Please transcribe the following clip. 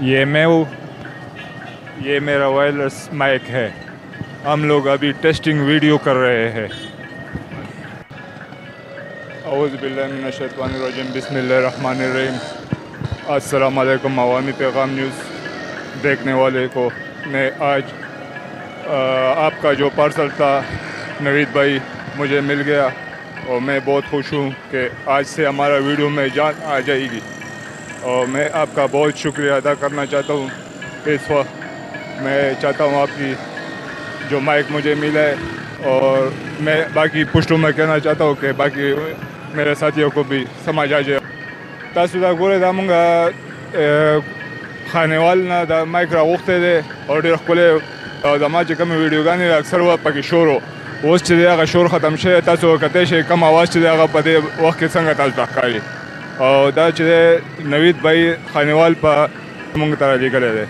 ये मैं हूँ, ये मेरा वायरलेस माइक है। हम लोग अभी टेस्टिंग वीडियो कर रहे हैं। औज़ु बिल्लाहि मिनश शैतानिर रजीम, बिस्मिल्लाहिर रहमानिर रहीम। अस्सलाम वालेकुम अवामी पैगाम न्यूज़ देखने वाले को। मैं आज आपका जो पार्सल था नवीद भाई मुझे मिल गया और मैं बहुत खुश हूँ कि आज से हमारा वीडियो में जान आ जाएगी। और मैं आपका बहुत शुक्रिया अदा करना चाहता हूँ। इस वक्त मैं चाहता हूँ आपकी जो माइक मुझे मिला है, और मैं बाकी पुष्टों में कहना चाहता हूँ कि बाकी मेरे साथियों को भी समझ आ जाए। तासु दा गोरे दा मुंगा खानेवाल ना दा माइक रागोखते दे और ډېر ښکلی او زما چې کومې ویډیوګانې اکثر وخت پکې شور و. اوس چې دی هغه شور ختم شوی، تاسو کتلی شئ کوم اواز چې دی هغه په دې وخت کې څنګه تاسو ته ښکاري. او دا چې دی نوید بھائی خانیوال په موږ ته رالیږلی دی.